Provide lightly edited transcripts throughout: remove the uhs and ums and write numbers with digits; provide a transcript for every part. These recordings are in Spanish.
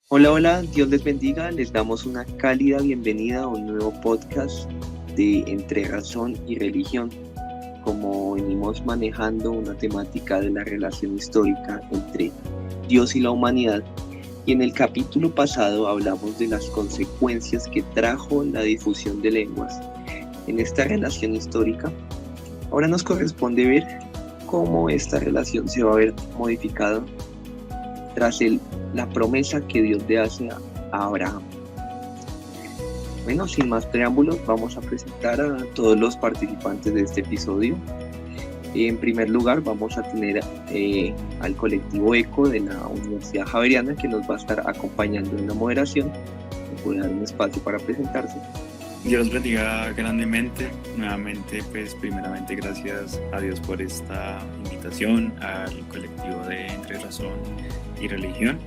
Hola, hola, Dios les bendiga. Les damos una cálida bienvenida a un nuevo podcast de Entre Razón y Religión. Como venimos manejando una temática de la relación histórica entre Dios y la humanidad, y en el capítulo pasado hablamos de las consecuencias que trajo la difusión de lenguas en esta relación histórica. Ahora nos corresponde ver cómo esta relación se va a ver modificada tras la promesa que Dios le hace a Abraham. Bueno, sin más preámbulos, vamos a presentar a todos los participantes de este episodio. En primer lugar, vamos a tener al colectivo ECO de la Universidad Javeriana, que nos va a estar acompañando en la moderación. Me puede dar un espacio para presentarse. Dios bendiga grandemente. Nuevamente, pues primeramente gracias a Dios por esta invitación al colectivo de Entre Razón y Religión.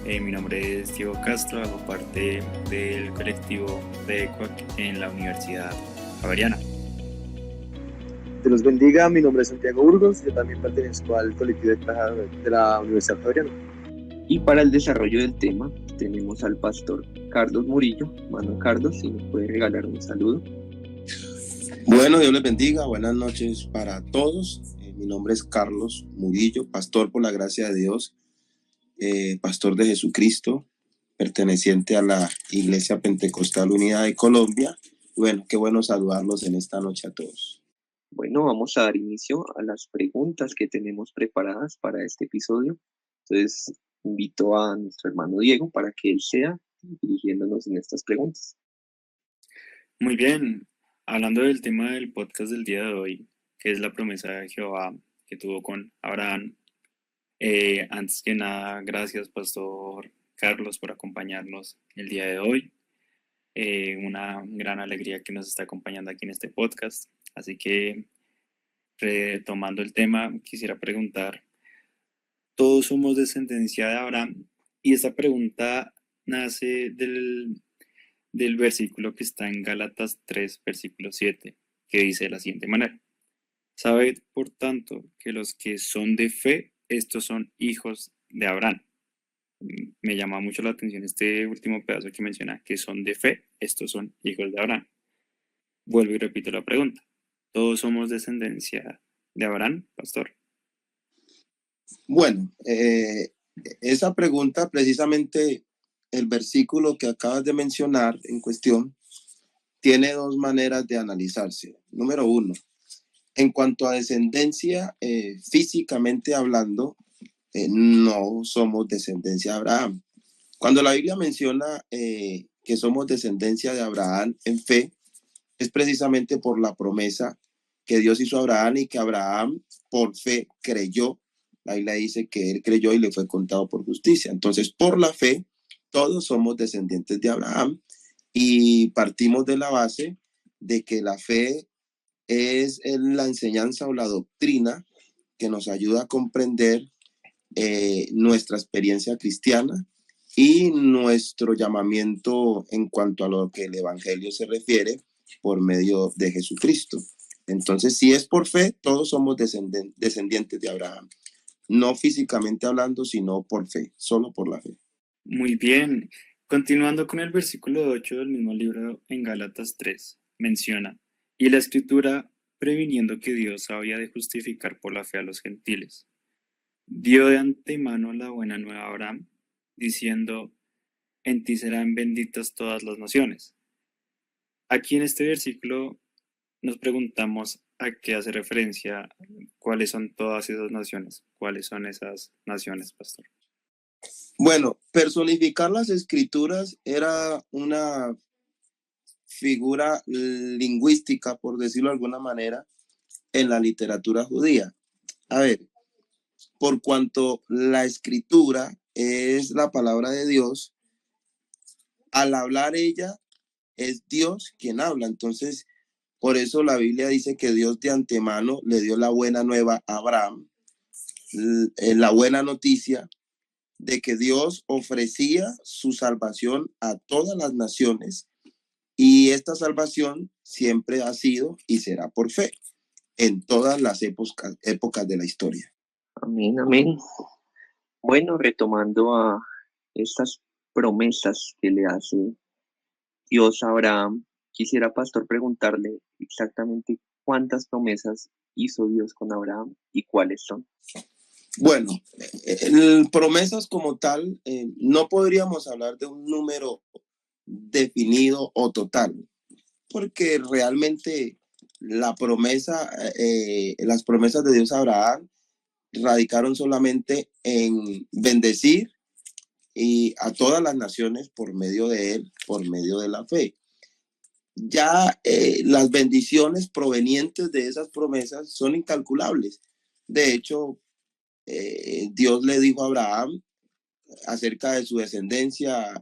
Mi nombre es Diego Castro, hago parte del colectivo de ECOAC en la Universidad Javeriana. Dios los bendiga, mi nombre es Santiago Burgos, yo también pertenezco al colectivo de la Universidad Javeriana. Y para el desarrollo del tema tenemos al pastor Carlos Murillo. Mano Carlos, si nos puede regalar un saludo. Bueno, Dios les bendiga, buenas noches para todos. Mi nombre es Carlos Murillo, pastor por la gracia de Dios, pastor de Jesucristo, perteneciente a la Iglesia Pentecostal Unida de Colombia. Bueno, qué bueno saludarlos en esta noche a todos. Bueno, vamos a dar inicio a las preguntas que tenemos preparadas para este episodio. Entonces, invito a nuestro hermano Diego para que él sea dirigiéndonos en estas preguntas. Muy bien, hablando del tema del podcast del día de hoy, que es la promesa de Jehová que tuvo con Abraham. Antes que nada, gracias, Pastor Carlos, por acompañarnos el día de hoy. Una gran alegría que nos está acompañando aquí en este podcast. Así que, retomando el tema, quisiera preguntar, ¿todos somos descendencia de Abraham? Y esta pregunta nace del versículo que está en Gálatas 3, versículo 7, que dice de la siguiente manera: Sabed, por tanto, que los que son de fe, estos son hijos de Abraham. Me llama mucho la atención este último pedazo que menciona, que son de fe, estos son hijos de Abraham. Vuelvo y repito la pregunta. ¿Todos somos descendencia de Abraham, pastor? Bueno, esa pregunta, precisamente el versículo que acabas de mencionar en cuestión, tiene dos maneras de analizarse. Número uno, en cuanto a descendencia, físicamente hablando, no somos descendencia de Abraham. Cuando la Biblia menciona que somos descendencia de Abraham en fe, es precisamente por la promesa que Dios hizo a Abraham y que Abraham por fe creyó. La Biblia dice que él creyó y le fue contado por justicia. Entonces, por la fe, todos somos descendientes de Abraham y partimos de la base de que la fe es la enseñanza o la doctrina que nos ayuda a comprender nuestra experiencia cristiana y nuestro llamamiento en cuanto a lo que el Evangelio se refiere por medio de Jesucristo. Entonces, si es por fe, todos somos descendientes de Abraham. No físicamente hablando, sino por fe, solo por la fe. Muy bien. Continuando con el versículo 8 del mismo libro en Gálatas 3, menciona, y la escritura, previniendo que Dios había de justificar por la fe a los gentiles, dio de antemano la buena nueva a Abraham, diciendo, en ti serán benditas todas las naciones. Aquí en este versículo nos preguntamos a qué hace referencia, cuáles son todas esas naciones, cuáles son esas naciones, pastor. Bueno, personificar las escrituras era una figura lingüística, por decirlo de alguna manera, en la literatura judía. A ver, por cuanto la escritura es la palabra de Dios, al hablar ella es Dios quien habla. Entonces, por eso la Biblia dice que Dios de antemano le dio la buena nueva a Abraham, la buena noticia de que Dios ofrecía su salvación a todas las naciones y esta salvación siempre ha sido y será por fe en todas las épocas de la historia. Amén, amén. Bueno, retomando a estas promesas que le hace Dios a Abraham. Quisiera, pastor, preguntarle exactamente cuántas promesas hizo Dios con Abraham y cuáles son. Bueno, promesas como tal, no podríamos hablar de un número definido o total, porque realmente las promesas de Dios a Abraham radicaron solamente en bendecir y a todas las naciones por medio de él, por medio de la fe. Ya las bendiciones provenientes de esas promesas son incalculables. De hecho, Dios le dijo a Abraham acerca de su descendencia,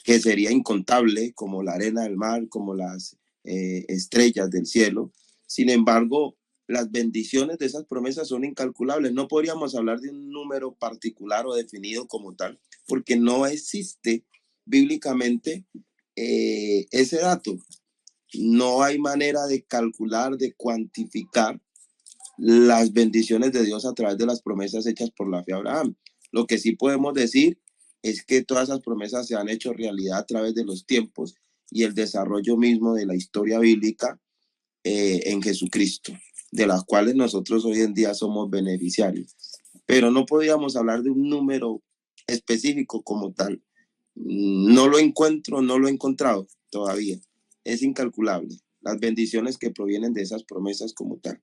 que sería incontable, como la arena del mar, como las estrellas del cielo. Sin embargo, las bendiciones de esas promesas son incalculables. No podríamos hablar de un número particular o definido como tal, porque no existe bíblicamente ese dato. No hay manera de calcular, de cuantificar las bendiciones de Dios a través de las promesas hechas por la fe a Abraham. Lo que sí podemos decir es que todas esas promesas se han hecho realidad a través de los tiempos y el desarrollo mismo de la historia bíblica en Jesucristo, de las cuales nosotros hoy en día somos beneficiarios. Pero no podríamos hablar de un número específico como tal. No lo encuentro, no lo he encontrado todavía. Es incalculable las bendiciones que provienen de esas promesas como tal.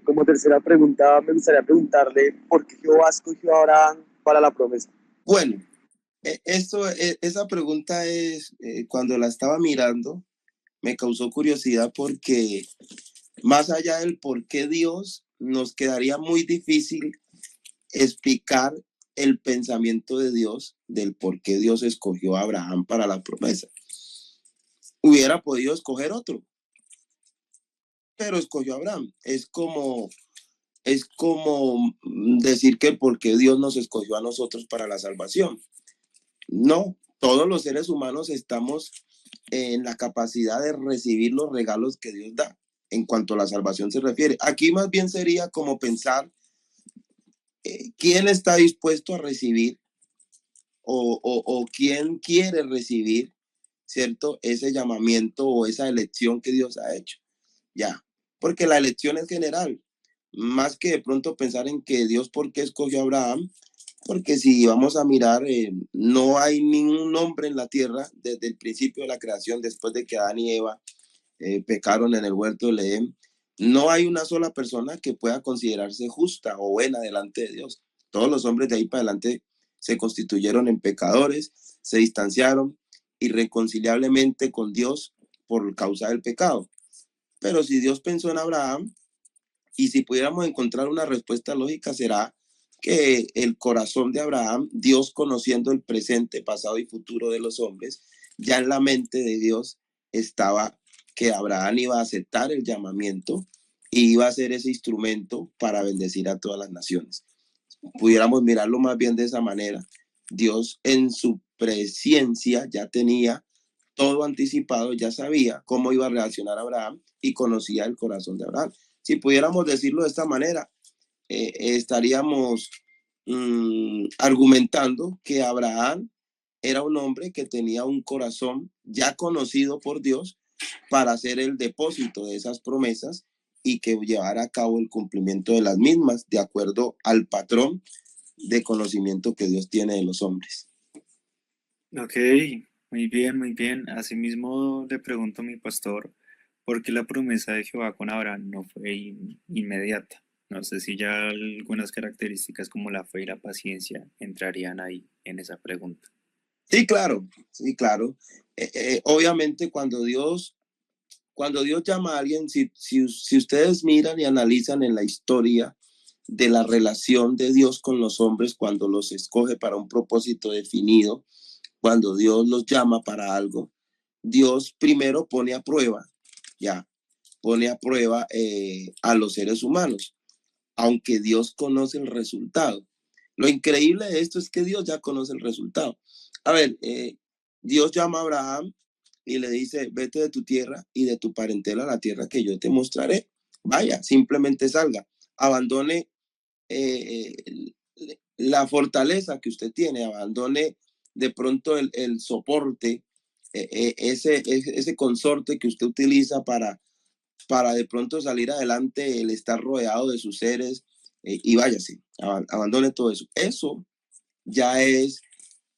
Como tercera pregunta, me gustaría preguntarle por qué Jehová escogió a Abraham para la promesa. Bueno, esa pregunta es, cuando la estaba mirando, me causó curiosidad porque más allá del por qué Dios, nos quedaría muy difícil explicar el pensamiento de Dios del por qué Dios escogió a Abraham para la promesa. Hubiera podido escoger otro, pero escogió a Abraham. Es como decir que por qué Dios nos escogió a nosotros para la salvación. No, todos los seres humanos estamos en la capacidad de recibir los regalos que Dios da en cuanto a la salvación se refiere. Aquí más bien sería como pensar quién está dispuesto a recibir o quién quiere recibir, ¿cierto? Ese llamamiento o esa elección que Dios ha hecho. Ya, porque la elección es general, más que de pronto pensar en que Dios por qué escogió a Abraham, porque si vamos a mirar, no hay ningún hombre en la tierra desde el principio de la creación, después de que Adán y Eva pecaron en el huerto del Edén, no hay una sola persona que pueda considerarse justa o buena delante de Dios. Todos los hombres de ahí para adelante se constituyeron en pecadores, se distanciaron irreconciliablemente con Dios por causa del pecado. Pero si Dios pensó en Abraham, y si pudiéramos encontrar una respuesta lógica, será que el corazón de Abraham, Dios conociendo el presente, pasado y futuro de los hombres, ya en la mente de Dios estaba que Abraham iba a aceptar el llamamiento y iba a ser ese instrumento para bendecir a todas las naciones. Pudiéramos mirarlo más bien de esa manera. Dios en su presciencia ya tenía todo anticipado, ya sabía cómo iba a reaccionar Abraham y conocía el corazón de Abraham. Si pudiéramos decirlo de esta manera, estaríamos argumentando que Abraham era un hombre que tenía un corazón ya conocido por Dios para hacer el depósito de esas promesas y que llevara a cabo el cumplimiento de las mismas de acuerdo al patrón de conocimiento que Dios tiene de los hombres. Ok, muy bien, muy bien. Asimismo le pregunto a mi pastor, ¿por qué la promesa de Jehová con Abraham no fue inmediata? No sé si ya algunas características como la fe y la paciencia entrarían ahí en esa pregunta. Sí, claro, sí, claro. Obviamente cuando Dios llama a alguien, si ustedes miran y analizan en la historia de la relación de Dios con los hombres cuando los escoge para un propósito definido, cuando Dios los llama para algo, Dios primero pone a prueba a los seres humanos, aunque Dios conoce el resultado. Lo increíble de esto es que Dios ya conoce el resultado. A ver, Dios llama a Abraham y le dice, vete de tu tierra y de tu parentela a la tierra que yo te mostraré. Vaya, simplemente salga, abandone la fortaleza que usted tiene, abandone de pronto el soporte, ese consorte que usted utiliza para de pronto salir adelante, el estar rodeado de sus seres, y váyase, abandone todo eso. Eso ya es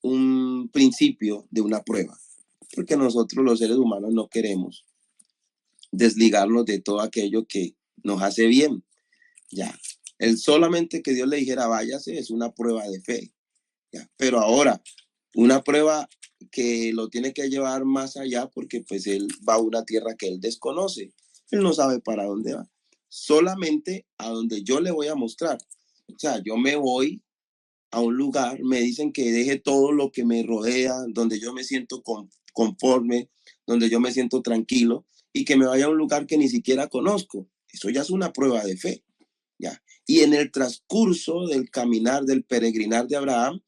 un principio de una prueba, porque nosotros los seres humanos no queremos desligarnos de todo aquello que nos hace bien. Ya, el solamente que Dios le dijera váyase es una prueba de fe. Ya, pero ahora, una prueba que lo tiene que llevar más allá, porque pues él va a una tierra que él desconoce. Él no sabe para dónde va. Solamente a donde yo le voy a mostrar. O sea, yo me voy a un lugar, me dicen que deje todo lo que me rodea, donde yo me siento conforme, donde yo me siento tranquilo, y que me vaya a un lugar que ni siquiera conozco. Eso ya es una prueba de fe. Ya. Y en el transcurso del caminar, del peregrinar de Abraham,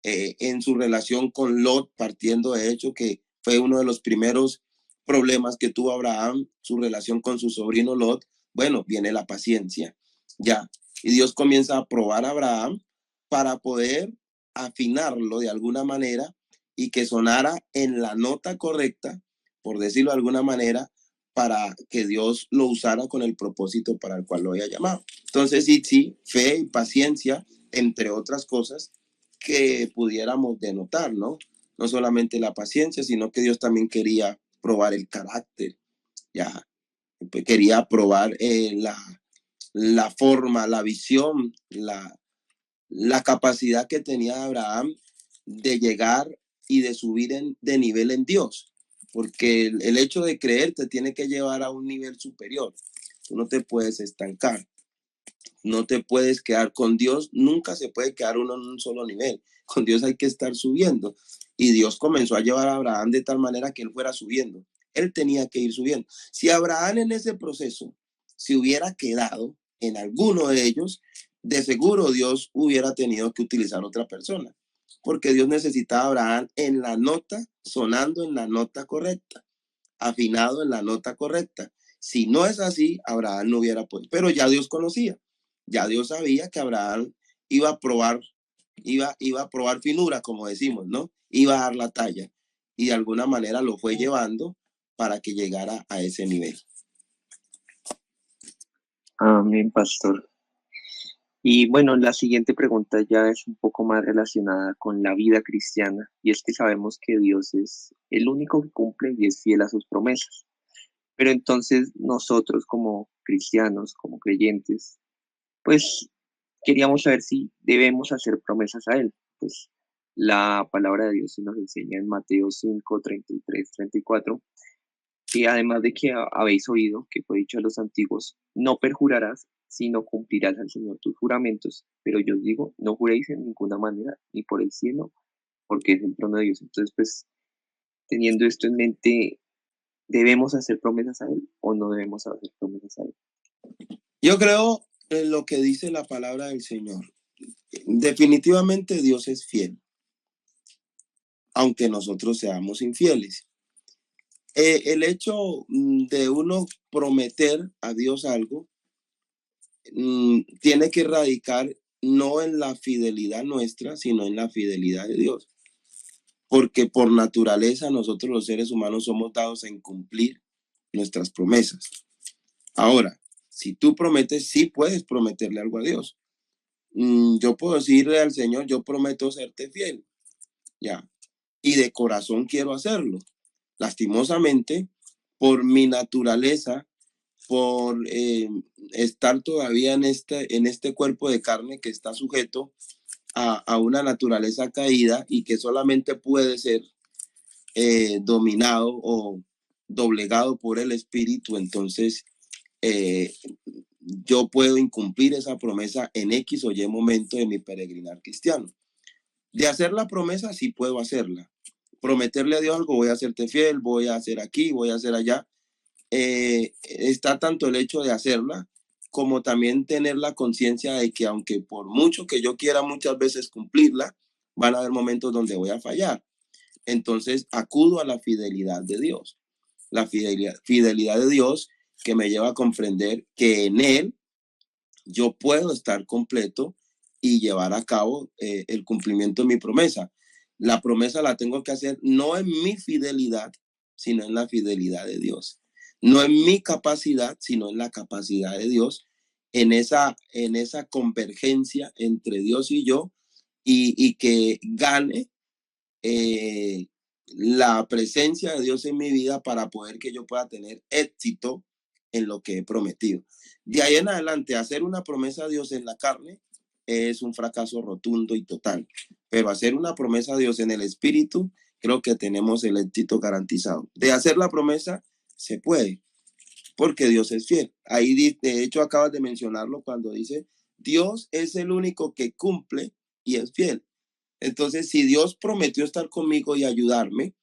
en su relación con Lot, partiendo de hecho que fue uno de los primeros problemas que tuvo Abraham, su relación con su sobrino Lot, bueno, viene la paciencia, ya. Y Dios comienza a probar a Abraham para poder afinarlo de alguna manera y que sonara en la nota correcta, por decirlo de alguna manera, para que Dios lo usara con el propósito para el cual lo había llamado. Entonces, sí, fe y paciencia, entre otras cosas, que pudiéramos denotar, ¿no? No solamente la paciencia, sino que Dios también quería probar el carácter, ya, quería probar la forma, la visión, la capacidad que tenía Abraham de llegar y de subir de nivel en Dios, porque el hecho de creer te tiene que llevar a un nivel superior. Tú no te puedes estancar, no te puedes quedar con Dios, nunca se puede quedar uno en un solo nivel. Con Dios hay que estar subiendo. Y Dios comenzó a llevar a Abraham de tal manera que él fuera subiendo. Él tenía que ir subiendo. Si Abraham en ese proceso se hubiera quedado en alguno de ellos, de seguro Dios hubiera tenido que utilizar otra persona, porque Dios necesitaba a Abraham en la nota, sonando en la nota correcta, afinado en la nota correcta. Si no es así, Abraham no hubiera podido. Pero ya Dios conocía, ya Dios sabía que Abraham iba a probar, iba a probar finura, como decimos, ¿no? Iba a dar la talla y de alguna manera lo fue llevando para que llegara a ese nivel. Amén, pastor. Y bueno, la siguiente pregunta ya es un poco más relacionada con la vida cristiana, y es que sabemos que Dios es el único que cumple y es fiel a sus promesas. Pero entonces nosotros como cristianos, como creyentes, pues queríamos saber si debemos hacer promesas a Él. Pues la palabra de Dios se nos enseña en Mateo 5, 33, 34, que además de que habéis oído que fue dicho a los antiguos, no perjurarás, sino cumplirás al Señor tus juramentos. Pero yo os digo, no juréis en ninguna manera, ni por el cielo, porque es el trono de Dios. Entonces, pues, teniendo esto en mente, ¿debemos hacer promesas a Él o no debemos hacer promesas a Él? Yo creo en lo que dice la palabra del Señor. Definitivamente Dios es fiel, aunque nosotros seamos infieles. El hecho de uno prometer a Dios algo tiene que radicar no en la fidelidad nuestra, sino en la fidelidad de Dios. Porque por naturaleza nosotros los seres humanos somos dados a incumplir nuestras promesas. Ahora, si tú prometes, sí puedes prometerle algo a Dios. Yo puedo decirle al Señor, yo prometo serte fiel, ya, y de corazón quiero hacerlo. Lastimosamente, por mi naturaleza, por estar todavía en este cuerpo de carne que está sujeto a una naturaleza caída y que solamente puede ser dominado o doblegado por el Espíritu, entonces yo puedo incumplir esa promesa en X o Y momento de mi peregrinar cristiano. De hacer la promesa, sí puedo hacerla. Prometerle a Dios algo, voy a hacerte fiel, voy a hacer aquí, voy a hacer allá. Está tanto el hecho de hacerla como también tener la conciencia de que aunque por mucho que yo quiera muchas veces cumplirla, van a haber momentos donde voy a fallar. Entonces acudo a la fidelidad de Dios. La fidelidad de Dios que me lleva a comprender que en Él yo puedo estar completo y llevar a cabo el cumplimiento de mi promesa. La promesa la tengo que hacer no en mi fidelidad, sino en la fidelidad de Dios. No en mi capacidad, sino en la capacidad de Dios, en esa convergencia entre Dios y yo, y que gane la presencia de Dios en mi vida para poder que yo pueda tener éxito en lo que he prometido. De ahí en adelante, hacer una promesa a Dios en la carne es un fracaso rotundo y total. Pero hacer una promesa a Dios en el espíritu, creo que tenemos el éxito garantizado. De hacer la promesa, se puede, porque Dios es fiel. Ahí, de hecho, acabas de mencionarlo cuando dice, Dios es el único que cumple y es fiel. Entonces, si Dios prometió estar conmigo y ayudarme,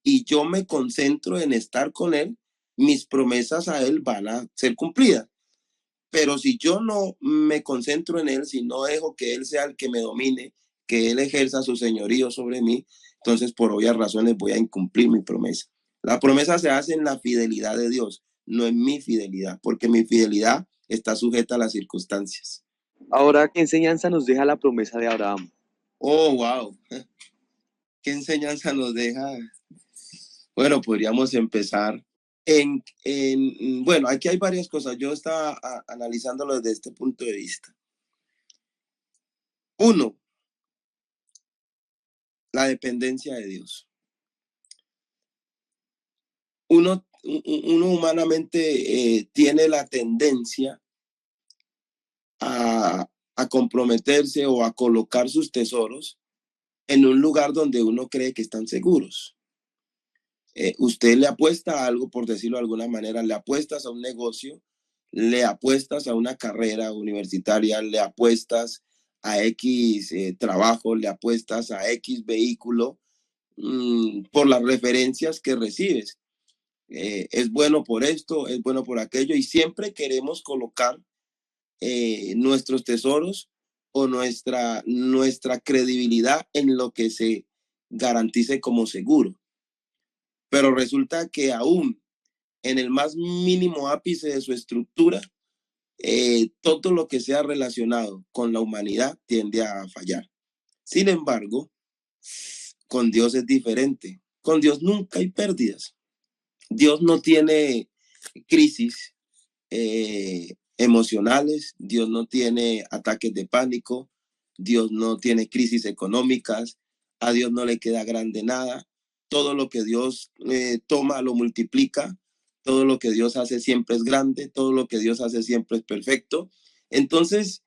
y yo me concentro en estar con Él, mis promesas a Él van a ser cumplidas. Pero si yo no me concentro en Él, si no dejo que Él sea el que me domine, que Él ejerza su señorío sobre mí, entonces por obvias razones voy a incumplir mi promesa. La promesa se hace en la fidelidad de Dios, no en mi fidelidad, porque mi fidelidad está sujeta a las circunstancias. Ahora, ¿qué enseñanza nos deja la promesa de Abraham? Oh, wow. ¿Qué enseñanza nos deja? Bueno, podríamos empezar bueno, aquí hay varias cosas. Yo estaba analizándolo desde este punto de vista. Uno, la dependencia de Dios. Uno humanamente tiene la tendencia a comprometerse o a colocar sus tesoros en un lugar donde uno cree que están seguros. Usted le apuesta a algo, por decirlo de alguna manera, le apuestas a un negocio, le apuestas a una carrera universitaria, le apuestas a X trabajo, le apuestas a X vehículo por las referencias que recibes. Es bueno por esto, es bueno por aquello, y siempre queremos colocar nuestros tesoros o nuestra credibilidad en lo que se garantice como seguro. Pero resulta que aún en el más mínimo ápice de su estructura, todo lo que sea relacionado con la humanidad tiende a fallar. Sin embargo, con Dios es diferente. Con Dios nunca hay pérdidas. Dios no tiene crisis emocionales, Dios no tiene ataques de pánico, Dios no tiene crisis económicas, a Dios no le queda grande nada. Todo lo que Dios toma lo multiplica, todo lo que Dios hace siempre es grande, todo lo que Dios hace siempre es perfecto. Entonces,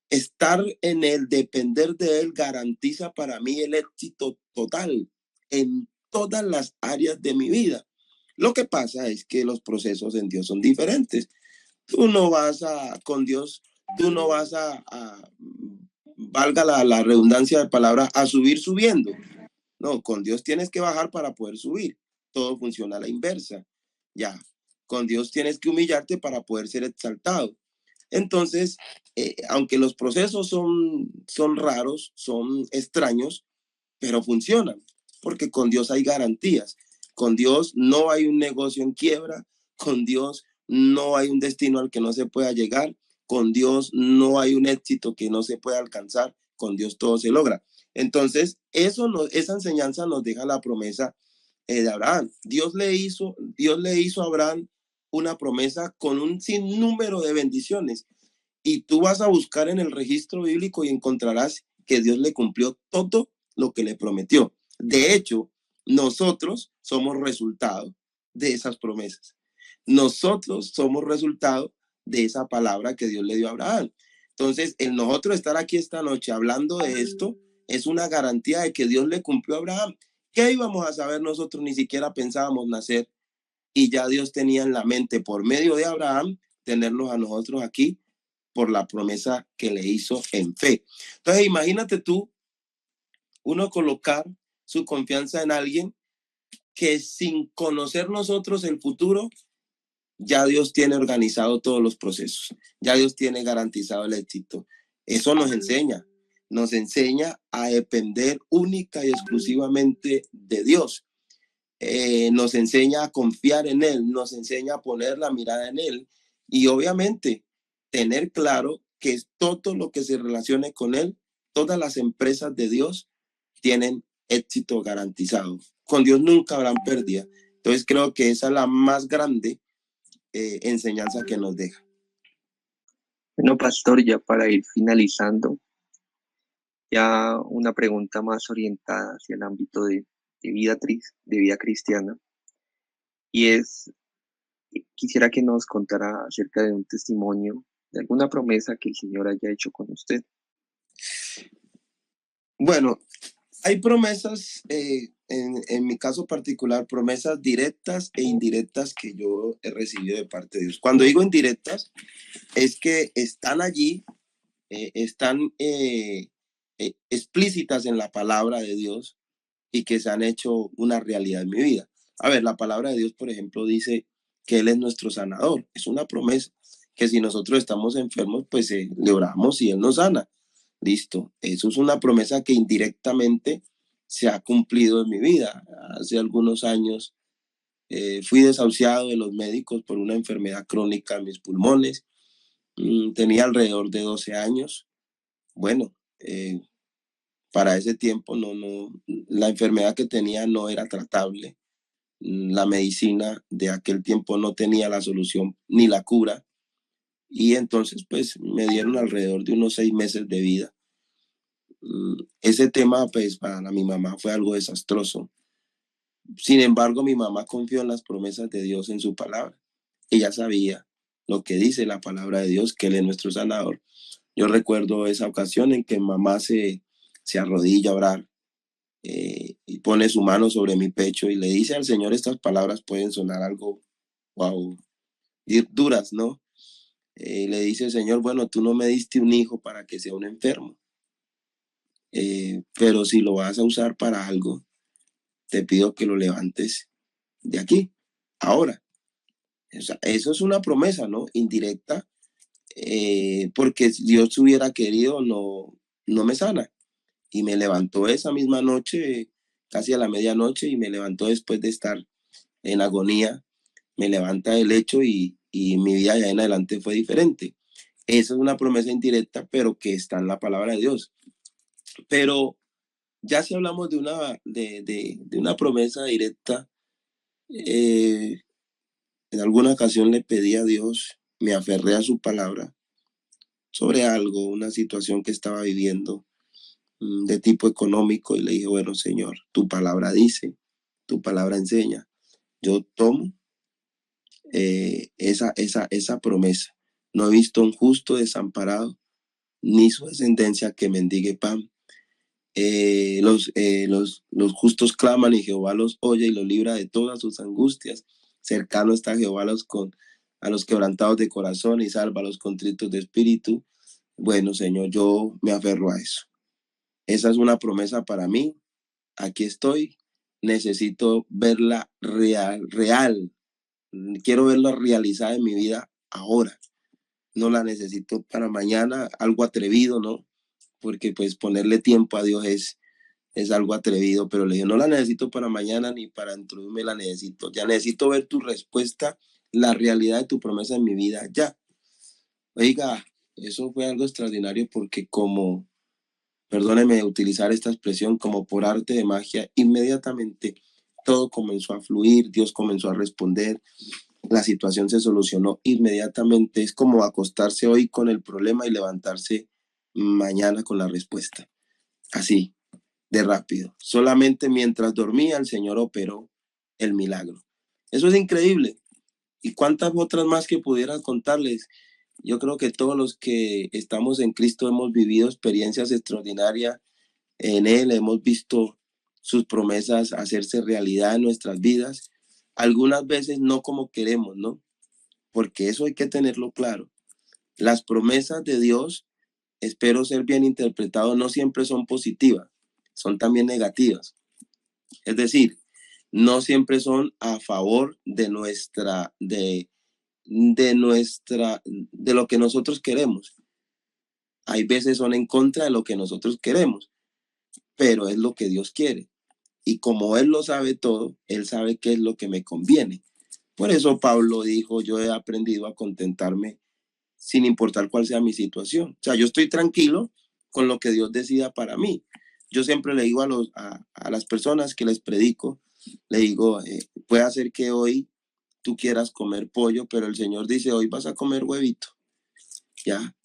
estar en Él, depender de Él, garantiza para mí el éxito total en todas las áreas de mi vida. Lo que pasa es que los procesos en Dios son diferentes. Tú no vas con Dios, tú no vas valga la redundancia de palabra, a subir subiendo. No, con Dios tienes que bajar para poder subir. Todo funciona a la inversa. Ya, con Dios tienes que humillarte para poder ser exaltado. Entonces, aunque los procesos son raros, son extraños, pero funcionan, porque con Dios hay garantías. Con Dios no hay un negocio en quiebra, con Dios no hay un destino al que no se pueda llegar, con Dios no hay un éxito que no se pueda alcanzar, con Dios todo se logra. Entonces, esa enseñanza nos deja la promesa de Abraham. Dios le hizo a Abraham una promesa con un sinnúmero de bendiciones. Y tú vas a buscar en el registro bíblico y encontrarás que Dios le cumplió todo lo que le prometió. De hecho, nosotros somos resultado de esas promesas. Nosotros somos resultado de esa palabra que Dios le dio a Abraham. Entonces, el nosotros estar aquí esta noche hablando de esto es una garantía de que Dios le cumplió a Abraham. ¿Qué íbamos a saber nosotros? Ni siquiera pensábamos nacer, y ya Dios tenía en la mente, por medio de Abraham, tenernos a nosotros aquí por la promesa que le hizo en fe. Entonces, imagínate tú, uno colocar su confianza en alguien que sin conocer nosotros el futuro, ya Dios tiene organizado todos los procesos, ya Dios tiene garantizado el éxito. Eso nos enseña a depender única y exclusivamente de Dios. Nos enseña a confiar en Él, nos enseña a poner la mirada en Él, y obviamente tener claro que todo lo que se relacione con Él, todas las empresas de Dios tienen éxito garantizado. Con Dios nunca habrán pérdida. Entonces creo que esa es la más grande enseñanza que nos deja. Bueno, pastor, ya para ir finalizando, ya una pregunta más orientada hacia el ámbito de vida cristiana, y es, quisiera que nos contara acerca de un testimonio, de alguna promesa que el Señor haya hecho con usted. Bueno, hay promesas, en mi caso particular, promesas directas e indirectas que yo he recibido de parte de Dios. Cuando digo indirectas, es que están allí, están explícitas en la palabra de Dios y que se han hecho una realidad en mi vida. A ver, la palabra de Dios, por ejemplo, dice que Él es nuestro sanador. Es una promesa que si nosotros estamos enfermos, pues le oramos y Él nos sana. Listo. Eso es una promesa que indirectamente se ha cumplido en mi vida. Hace algunos años fui desahuciado de los médicos por una enfermedad crónica en mis pulmones. Tenía alrededor de 12 años. Bueno, para ese tiempo la enfermedad que tenía no era tratable. La medicina de aquel tiempo no tenía la solución ni la cura. Y entonces pues me dieron alrededor de unos 6 meses de vida. Ese tema pues para mi mamá fue algo desastroso. Sin embargo, mi mamá confió en las promesas de Dios en su palabra. Ella sabía lo que dice la palabra de Dios, que Él es nuestro sanador. Yo recuerdo esa ocasión en que mamá se arrodilla a orar y pone su mano sobre mi pecho y le dice al Señor, estas palabras pueden sonar algo, wow, duras, ¿no? Le dice, Señor, bueno, tú no me diste un hijo para que sea un enfermo, pero si lo vas a usar para algo, te pido que lo levantes de aquí, ahora. O sea, eso es una promesa, ¿no? Indirecta, porque si Dios hubiera querido, no me sana. Y me levantó esa misma noche, casi a la medianoche, y me levantó después de estar en agonía. Me levanta del lecho y mi vida ya en adelante fue diferente. Esa es una promesa indirecta, pero que está en la palabra de Dios. Pero ya si hablamos de una promesa directa, en alguna ocasión le pedí a Dios, me aferré a su palabra sobre algo, una situación que estaba viviendo de tipo económico, y le dije, bueno, Señor, tu palabra dice, tu palabra enseña. Yo tomo esa promesa. No he visto un justo desamparado, ni su descendencia que mendigue pan. Los justos claman y Jehová los oye y los libra de todas sus angustias. Cercano está Jehová a los quebrantados de corazón y salva a los contritos de espíritu. Bueno, Señor, yo me aferro a eso. Esa es una promesa para mí. Aquí estoy. Necesito verla real. Quiero verla realizada en mi vida ahora. No la necesito para mañana, algo atrevido, ¿no? Porque pues ponerle tiempo a Dios es algo atrevido, pero le digo, no la necesito para mañana ni para dentro de un mes, la necesito. Ya necesito ver tu respuesta, la realidad de tu promesa en mi vida, ya. Oiga, eso fue algo extraordinario porque perdóneme utilizar esta expresión, como por arte de magia, inmediatamente todo comenzó a fluir, Dios comenzó a responder, la situación se solucionó inmediatamente. Es como acostarse hoy con el problema y levantarse mañana con la respuesta. Así, de rápido. Solamente mientras dormía el Señor operó el milagro. Eso es increíble. ¿Y cuántas otras más que pudiera contarles? Yo creo que todos los que estamos en Cristo hemos vivido experiencias extraordinarias en Él, hemos visto sus promesas hacerse realidad en nuestras vidas, algunas veces no como queremos, ¿no? Porque eso hay que tenerlo claro. Las promesas de Dios, espero ser bien interpretado, no siempre son positivas, son también negativas. Es decir, no siempre son a favor de lo que nosotros queremos. Hay veces son en contra de lo que nosotros queremos, pero es lo que Dios quiere. Y como Él lo sabe todo, Él sabe qué es lo que me conviene. Por eso Pablo dijo, yo he aprendido a contentarme sin importar cuál sea mi situación. O sea, yo estoy tranquilo con lo que Dios decida para mí. Yo siempre le digo a las personas que les predico, le digo, puede ser que hoy tú quieras comer pollo, pero el Señor dice, hoy vas a comer huevito, ¿ya?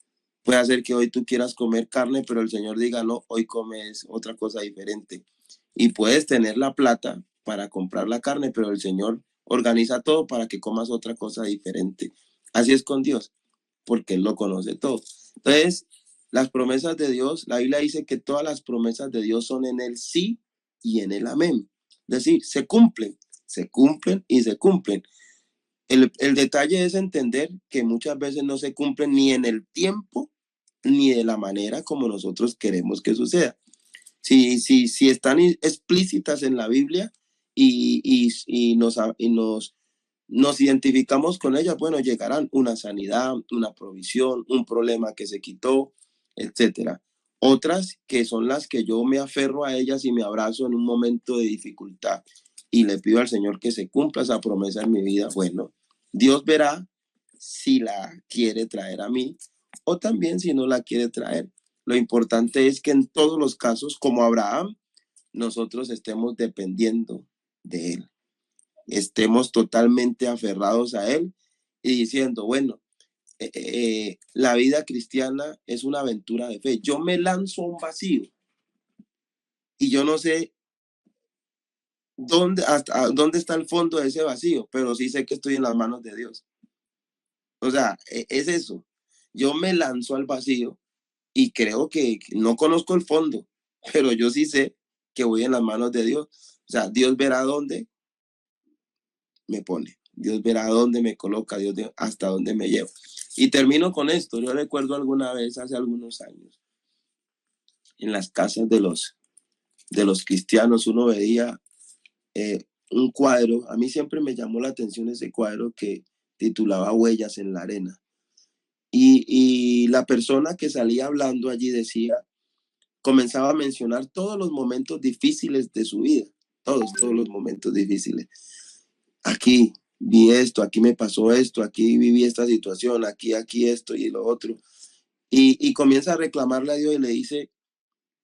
Puede ser que hoy tú quieras comer carne, pero el Señor diga, no, hoy comes otra cosa diferente. Y puedes tener la plata para comprar la carne, pero el Señor organiza todo para que comas otra cosa diferente. Así es con Dios, porque Él lo conoce todo. Entonces, las promesas de Dios, la Biblia dice que todas las promesas de Dios son en el sí y en el amén. Es decir, se cumplen y se cumplen. El detalle es entender que muchas veces no se cumplen ni en el tiempo ni de la manera como nosotros queremos que suceda. Si están explícitas en la Biblia y nos identificamos con ellas, bueno, llegarán una sanidad, una provisión, un problema que se quitó, etcétera. Otras que son las que yo me aferro a ellas y me abrazo en un momento de dificultad y le pido al Señor que se cumpla esa promesa en mi vida. Bueno, Dios verá si la quiere traer a mí o también si no la quiere traer. Lo importante es que en todos los casos, como Abraham, nosotros estemos dependiendo de Él, estemos totalmente aferrados a Él y diciendo, bueno, la vida cristiana es una aventura de fe. Yo me lanzo a un vacío y yo no sé hasta dónde está el fondo de ese vacío, pero sí sé que estoy en las manos de Dios. O sea, es eso. Yo me lanzo al vacío y creo que no conozco el fondo, pero yo sí sé que voy en las manos de Dios. O sea, Dios verá dónde me pone, Dios verá dónde me coloca, Dios hasta dónde me lleva. Y termino con esto. Yo recuerdo alguna vez, hace algunos años, en las casas de los cristianos, uno veía un cuadro. A mí siempre me llamó la atención ese cuadro que titulaba Huellas en la arena. Y la persona que salía hablando allí decía, comenzaba a mencionar todos los momentos difíciles de su vida, todos los momentos difíciles. Aquí vi esto, aquí me pasó esto, aquí viví esta situación, aquí esto y lo otro. Y comienza a reclamarle a Dios y le dice,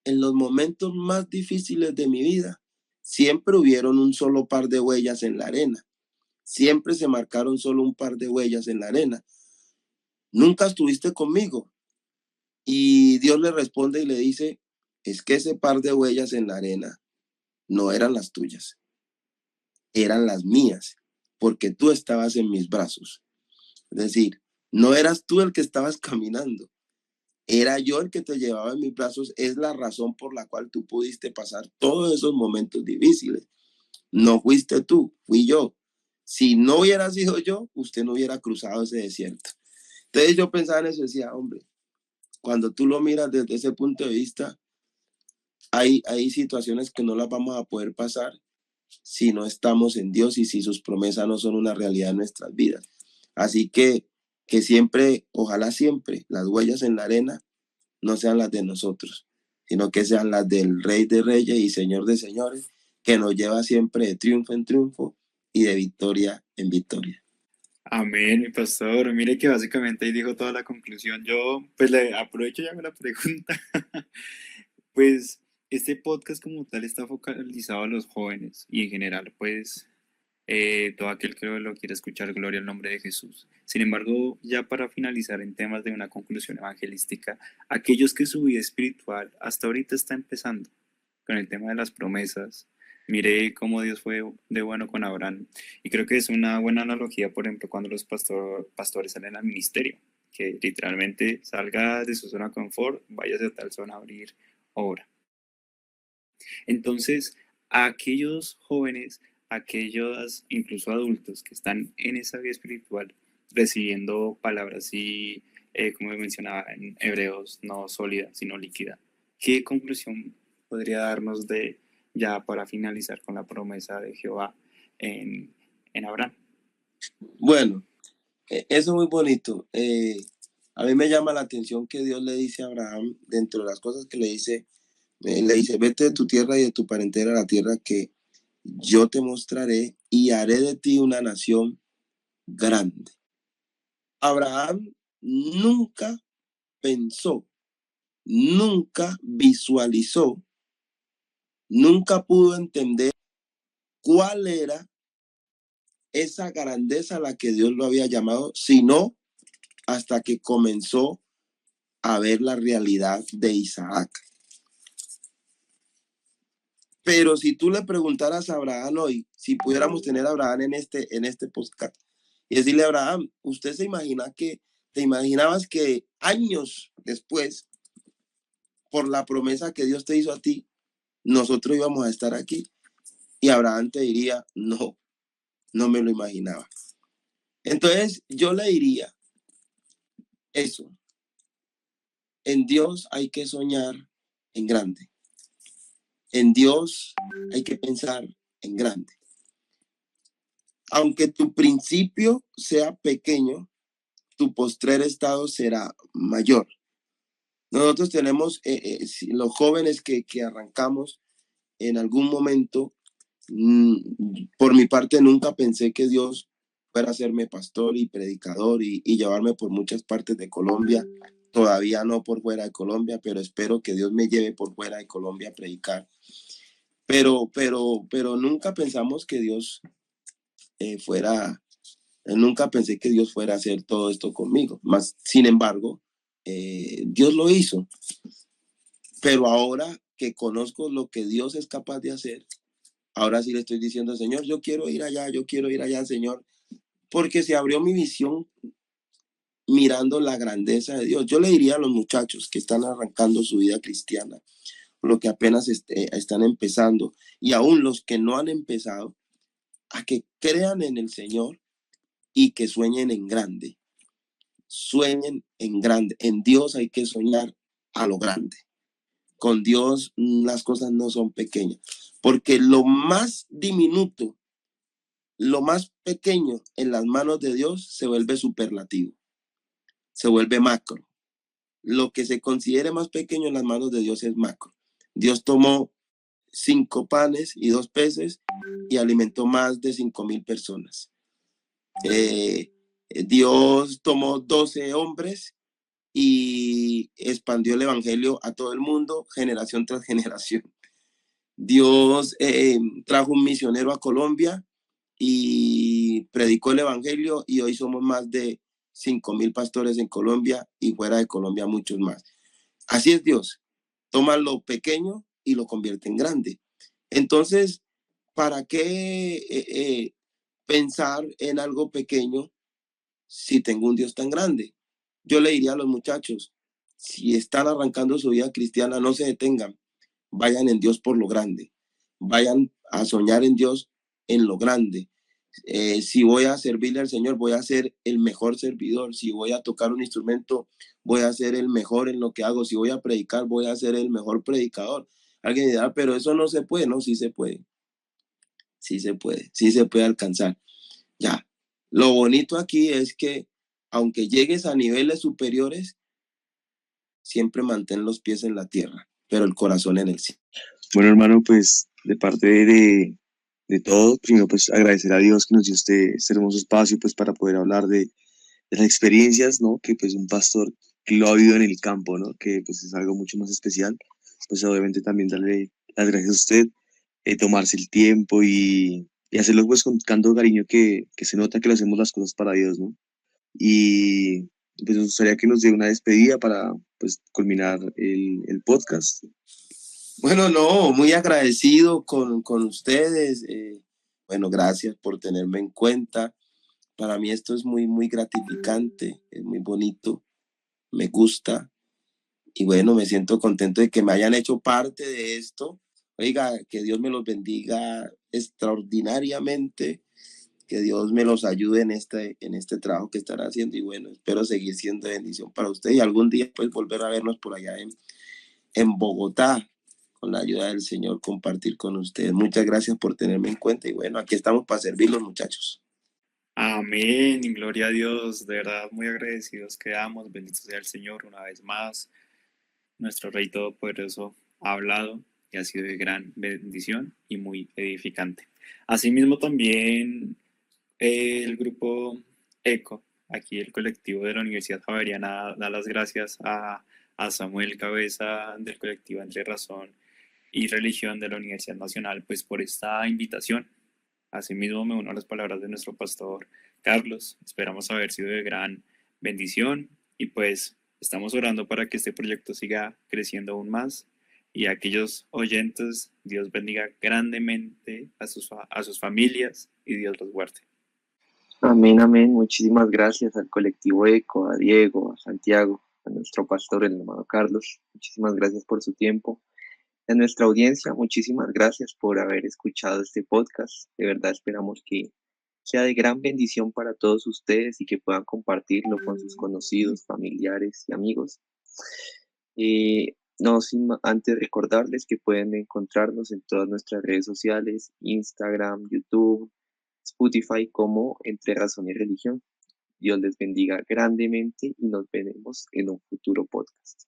en los momentos más difíciles de mi vida, siempre hubieron un solo par de huellas en la arena. Siempre se marcaron solo un par de huellas en la arena. Nunca estuviste conmigo. Y Dios le responde y le dice, es que ese par de huellas en la arena no eran las tuyas, eran las mías, porque tú estabas en mis brazos. Es decir, no eras tú el que estabas caminando, era yo el que te llevaba en mis brazos. Es la razón por la cual tú pudiste pasar todos esos momentos difíciles. No fuiste tú, fui yo. Si no hubiera sido yo, usted no hubiera cruzado ese desierto. Entonces yo pensaba en eso y decía, hombre, cuando tú lo miras desde ese punto de vista, hay situaciones que no las vamos a poder pasar si no estamos en Dios y si sus promesas no son una realidad en nuestras vidas. Así que siempre, ojalá siempre, las huellas en la arena no sean las de nosotros, sino que sean las del Rey de Reyes y Señor de Señores, que nos lleva siempre de triunfo en triunfo y de victoria en victoria. Amén, mi pastor. Mire que básicamente ahí dijo toda la conclusión. Yo pues le aprovecho y hago la pregunta. Pues este podcast como tal está focalizado a los jóvenes y en general pues todo aquel que lo quiera escuchar, gloria al nombre de Jesús. Sin embargo, ya para finalizar en temas de una conclusión evangelística, aquellos que su vida espiritual hasta ahorita está empezando con el tema de las promesas, mire cómo Dios fue de bueno con Abraham. Y creo que es una buena analogía, por ejemplo, cuando los pastores salen al ministerio, que literalmente salga de su zona de confort, váyase a tal zona a abrir obra. Entonces, a aquellos jóvenes, aquellos incluso adultos que están en esa vida espiritual, recibiendo palabras y, como mencionaba en Hebreos, no sólida, sino líquida, ¿qué conclusión podría darnos de ya para finalizar con la promesa de Jehová en Abraham? Bueno, eso es muy bonito. A mí me llama la atención que Dios le dice a Abraham, dentro de las cosas que le dice, vete de tu tierra y de tu parentela a la tierra que yo te mostraré y haré de ti una nación grande. Abraham nunca pensó, nunca visualizó nunca pudo entender cuál era esa grandeza a la que Dios lo había llamado, sino hasta que comenzó a ver la realidad de Isaac. Pero si tú le preguntaras a Abraham hoy, si pudiéramos tener a Abraham en este podcast, y decirle a Abraham, ¿usted te imaginabas que años después, por la promesa que Dios te hizo a ti, nosotros íbamos a estar aquí? Y Abraham te diría, no, no me lo imaginaba. Entonces yo le diría eso, en Dios hay que soñar en grande. En Dios hay que pensar en grande. Aunque tu principio sea pequeño, tu postrer estado será mayor. Nosotros tenemos, los jóvenes que arrancamos en algún momento, por mi parte nunca pensé que Dios fuera a hacerme pastor y predicador y llevarme por muchas partes de Colombia. Todavía no por fuera de Colombia, pero espero que Dios me lleve por fuera de Colombia a predicar. Pero nunca pensamos que Dios nunca pensé que Dios fuera a hacer todo esto conmigo. Más, sin embargo, Dios lo hizo. Pero ahora que conozco lo que Dios es capaz de hacer, ahora sí le estoy diciendo, Señor, yo quiero ir allá, Señor, porque se abrió mi visión mirando la grandeza de Dios. Yo le diría a los muchachos que están arrancando su vida cristiana, lo que apenas están empezando, y aún los que no han empezado, a que crean en el Señor y que sueñen en grande. Sueñen en grande. En Dios hay que soñar a lo grande. Con Dios las cosas no son pequeñas, porque lo más diminuto, lo más pequeño en las manos de Dios se vuelve superlativo, se vuelve macro. Lo que se considere más pequeño en las manos de Dios es macro. Dios tomó 5 panes y 2 peces y alimentó más de 5,000 personas. Dios tomó 12 hombres y expandió el evangelio a todo el mundo, generación tras generación. Dios trajo un misionero a Colombia y predicó el evangelio, y hoy somos más de 5,000 pastores en Colombia, y fuera de Colombia muchos más. Así es Dios, toma lo pequeño y lo convierte en grande. Entonces, ¿para qué pensar en algo pequeño si tengo un Dios tan grande? Yo le diría a los muchachos, si están arrancando su vida cristiana, no se detengan, vayan en Dios por lo grande, vayan a soñar en Dios en lo grande. Si voy a servirle al Señor, voy a ser el mejor servidor. Si voy a tocar un instrumento, voy a ser el mejor en lo que hago. Si voy a predicar, voy a ser el mejor predicador. Alguien dirá, pero eso no se puede. No, sí se puede. Sí se puede alcanzar. Ya. Lo bonito aquí es que aunque llegues a niveles superiores, siempre mantén los pies en la tierra, pero el corazón en el cielo. Bueno, hermano, pues de parte de todo, primero pues agradecer a Dios que nos dio este hermoso espacio pues para poder hablar de las experiencias, ¿no? Que pues un pastor que lo ha vivido en el campo, ¿no? Que pues es algo mucho más especial. Pues obviamente también darle las gracias a usted, tomarse el tiempo y hacerlo pues con tanto cariño que se nota que le hacemos las cosas para Dios, ¿no? Y pues nos gustaría que nos dé una despedida para pues culminar el podcast. Bueno, no, muy agradecido con ustedes. Bueno, gracias por tenerme en cuenta. Para mí esto es muy, muy gratificante, es muy bonito, me gusta. Y bueno, me siento contento de que me hayan hecho parte de esto. Oiga, que Dios me los bendiga extraordinariamente, que Dios me los ayude en este trabajo que están haciendo. Y bueno, espero seguir siendo de bendición para usted y algún día pues volver a vernos por allá en Bogotá, con la ayuda del Señor, compartir con ustedes. Muchas gracias por tenerme en cuenta y bueno, aquí estamos para servirlos, muchachos. Amén, y gloria a Dios, de verdad muy agradecidos quedamos, bendito sea el Señor una vez más, nuestro Rey Todopoderoso ha hablado y ha sido de gran bendición y muy edificante. Asimismo también el grupo ECO, aquí el colectivo de la Universidad Javeriana, da las gracias a Samuel Cabeza del colectivo Entre Razón y Religión de la Universidad Nacional, pues por esta invitación. Asimismo, me uno a las palabras de nuestro pastor Carlos. Esperamos haber sido de gran bendición y pues estamos orando para que este proyecto siga creciendo aún más. Y a aquellos oyentes, Dios bendiga grandemente a sus familias y Dios los guarde. Amén, amén. Muchísimas gracias al colectivo ECO, a Diego, a Santiago, a nuestro pastor, el hermano Carlos. Muchísimas gracias por su tiempo. A nuestra audiencia, muchísimas gracias por haber escuchado este podcast. De verdad esperamos que sea de gran bendición para todos ustedes y que puedan compartirlo con sus conocidos, familiares y amigos. No sin antes recordarles que pueden encontrarnos en todas nuestras redes sociales, Instagram, YouTube, Spotify como Entre Razón y Religión. Dios les bendiga grandemente y nos veremos en un futuro podcast.